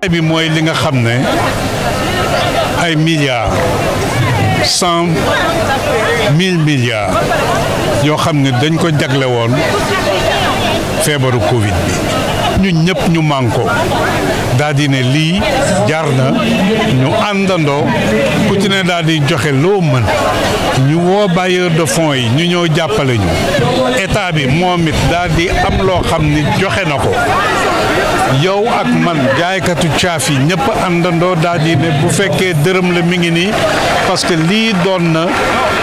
bi mooy li nga xam ne ay milliards 100 000 milliards yoo xam ne dañ ko jagle woon feebaru Covid bi ñun ñëpp ñu mànkoo daal di ne lii jar na ñu àndandoo ku ci ne daal di joxe loo mën ñu woo bailleur de fonds yi ñu ñëw jàppale ñu état bi moom it daal di am loo xam ni joxe na ko yow ak man jaaykatu caaf yi ñëpp àndandoo daal di ne bu fekkee dërëm la mi ngi nii parce que lii doon na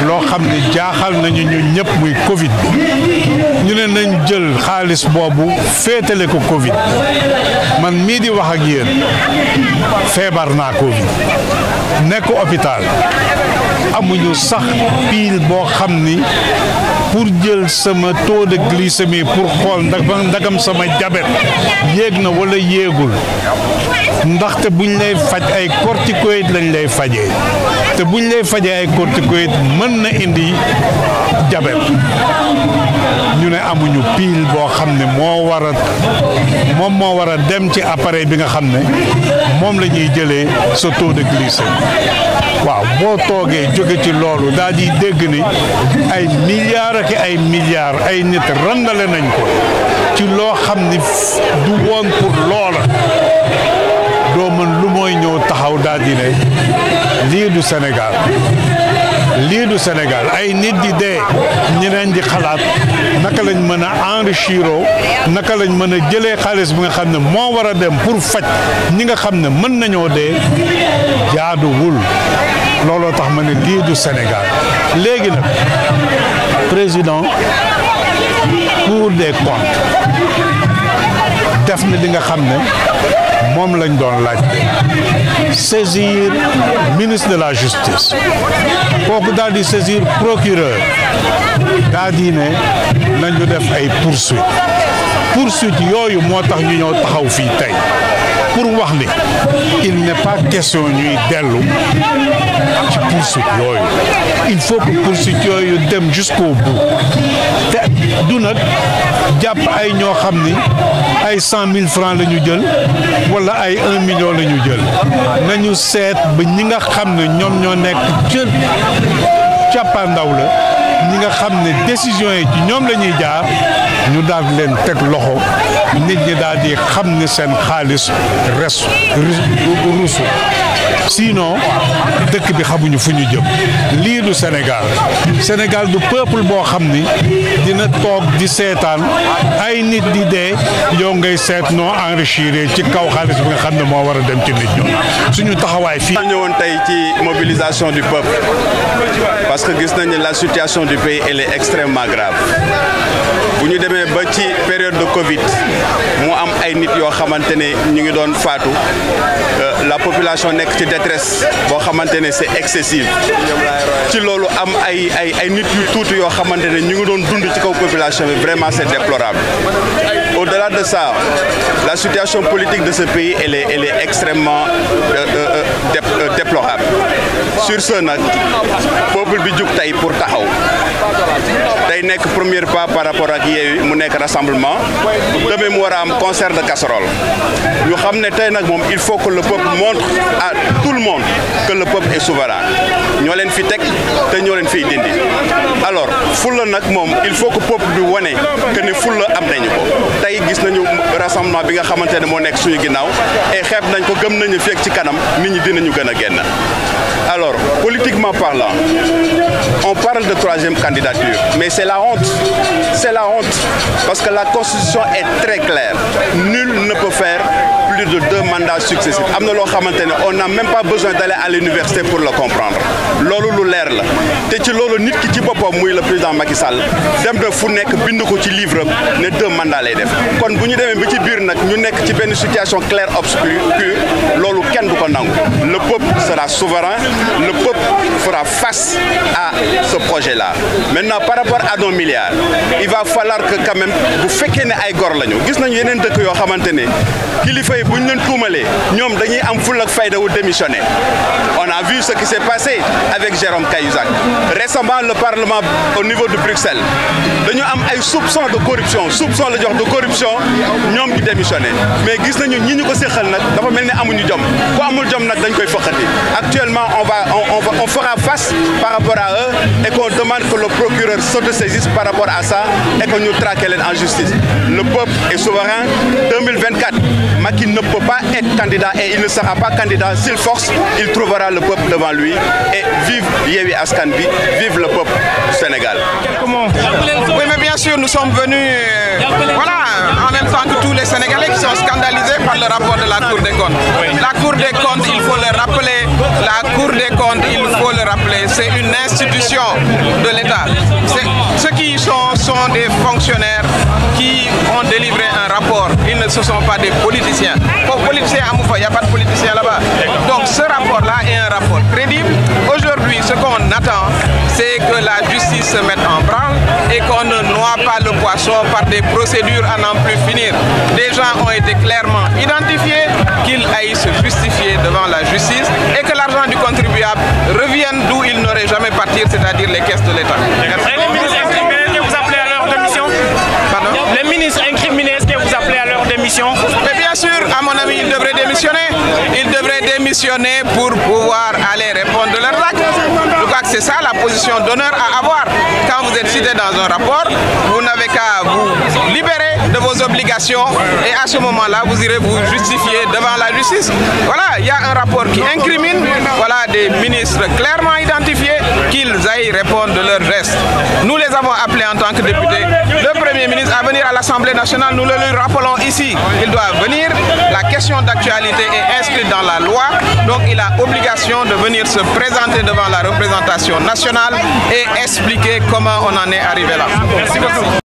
loo xam ne jaaxal nañu ñun ñëpp muy Covid bi ñu ne nañ jël xaalis boobu féetale ko Covid man mii di wax ak yéen feebar naa Covid nekk hôpital amuñu sax pile boo xam ni pour jël sama taux de glycémie pour xool ndagam sama diabète yéeg na wala yéegul ndaxte buñ lay faj ay corticoïdes lañ lay fajee te buñ lay fajee ay corticoïdes mën na indi diabète ñu ne amuñu pile boo xam ne moo war a dem ci appareil bi nga xam ne moom la ñuy jëlee sa taux de glycémie waaw boo toogee jóge ci loolu daal di dégg ni ay milliards ak ay milliards ay nit randale nañ ko ci loo xam ni du woon pour loola doo mën lu mooy ñëw taxaw daal di ne lii du Sénégal lii du Sénégal ay nit di dee ñeneen di xalaat naka lañ mën a enrichiroo naka lañ mën a jëlee xaalis bi nga xam ne moo war a dem pour faj ñi nga xam ne mën nañoo dee jaaduwul looloo tax ma ne lii du Sénégal léegi nag président Cour des comptes def na li nga xam ne moom lañ doon laaj saisir ministre de la justice kooku daal di saisir procureur daal di ne nañu def ay poursuite yooyu moo tax ñu ñëw taxaw fii tey pour wax ni il n'est pas question ñuy dellu ci poursuite yooyu il faut que poursuite yooyu dem jusqu'au bout te du nag jàpp ay ñoo xam ni ay 100 000 francs la ñu jël wala ay 1 million la ñu jël nañu seet ba ñi nga xam ne ñoom ñoo nekk ca càppaandaw la ñi nga xam ne décision yi ci ñoom la ñuy jaar ñu daal leen teg loxo nit ñi daal di xam ne seen xaalis ruusu sinon dëkk bi xamuñu fu ñu jëm lii du Sénégal du peuple boo xam ni dina toog di seetaan ay nit di dee yow ngay seet noo enrichir ci kaw xaalis bi nga xam ne moo war a dem ci nit ñi suñu taxawaay fii. ñëwoon tey ci mobilisation du peuple parce que gis nañu la situation du pays elle est extrêmement grave bu ñu demee ba ci période de Covid mu am ay nit yoo xamante ne ñu ngi doon faatu la population nekk ci détresse boo xamante ne c'est excessive ci loolu am ay nit yu tuuti yoo xamante ne ñu ngi doon dund ci kaw population bi vraiment c'est déplorable. Au-delà de ça, la situation politique de ce pays elle est extrêmement déplorable. Sur ce nag peuple bi jug tey pour taxaw tey nekk premier pas par rapport ak Yewwi mu nekk rassemblement demain mu war a am concert de casserole ñu xam ne tey nag moom il faut que le peuple montre à tout le monde que le peuple est souverain ñoo leen fi teg te ñoo leen fiy dindi alors fulla nag moom il faut que peuple bi wane que ne fulla am nañu ko tey gis nañu rassemblement bi nga xamante ne moo nekk suñu ginnaaw et xeeb nañ ko gëm nañu fekk ci kanam nit ñi dinañu gën a génn. Alors, politiquement parlant, on parle de troisième candidature, mais c'est la honte. C'est la honte, parce que la Constitution est très claire. Nul ne peut faire plus de 2 mandats successifs. On n'a même pas besoin d'aller à l'université pour le comprendre. Lolo lu leer la. Te ci lolo nit ki ci bopam muy le président Macky Sall dem na fu nek bind ko ci livre ne 2 mandats lay def. Kon buñu démé ba ci biir nak ñu nek ci benn situation claire obscure lolu kenn du ko nangu. Le peuple sera souverain, le peuple fera face à ce projet-là. Maintenant par rapport à nos milliards, il va falloir que quand même bu fekké né ay gor lañu. Gis nañu yeneen dëkk yo xamantene kilifa yi bu ñu leen tuumalee ñoom dañuy am ful ak fayda wu démissionner. On a vu ce qui s'est passé avec Jérôme Cahuzac. Récemment, le Parlement au niveau de Bruxelles dañu am ay soupçons de corruption la jox de corruption ñoom ñu démissionner mais gis nañu ñi ñu ko séqal nag dafa mel ni amuñu jom ku amul jom nag dañ koy foqati. Actuellement on fera face par rapport à eux et qu'on demande que le procureur s'autosaisisse par rapport à ça et que ñu traquer leen en justice. Le peuple est souverain. 2024, Macky ne peut pas être candidat et il ne sera pas candidat. S'il force, il trouvera le peuple devant lui. Et vive Yewwi Askan Wi, vive le peuple du Sénégal. Oui, mais bien sûr, nous sommes venus en même temps que tous les Sénégalais qui sont scandalisés par le rapport de la Cour des comptes. La Cour des comptes, il faut le rappeler, c'est une institution de l'État. Ceux qui sont des fonctionnaires qui ont délivré un rapport. Ce ne sont pas des politiciens. Pour politiciens, il n'y a pas de politiciens là-bas. Donc ce rapport-là est un rapport crédible. Aujourd'hui, ce qu'on attend, c'est que la justice se mette en branle et qu'on ne noie pas le poisson par des procédures à n'en plus finir. Des gens ont été clairement identifiés, qu'ils aillent se justifier devant la justice et que l'argent du contribuable revienne d'où il n'aurait jamais partir, c'est-à-dire les caisses de l'État. Les ministres incriminés, vous appelez à leur démission? Pardon? Les ministres incriminés, est-ce que vous appelez à leur démission? Mais bien sûr, à mon avis, ils devraient démissionner. Ils devraient démissionner pour pouvoir aller répondre de leurs actes. Je crois que c'est ça la position d'honneur à avoir. Quand vous êtes cité dans un rapport, vous n'avez qu'à vous libérer de vos obligations et à ce moment-là, vous irez vous justifier devant la justice. Voilà, il y a un rapport qui incrimine, des ministres clairement identifiés, qu'ils aillent répondre de leurs gestes. Nous les avons appelés en tant que députés. Le Premier ministre à venir à l'Assemblée nationale, nous le lui rappelons ici. Il doit venir, la question d'actualité est inscrite dans la loi, donc il a obligation de venir se présenter devant la représentation nationale et expliquer comment on en est arrivé là. Merci beaucoup.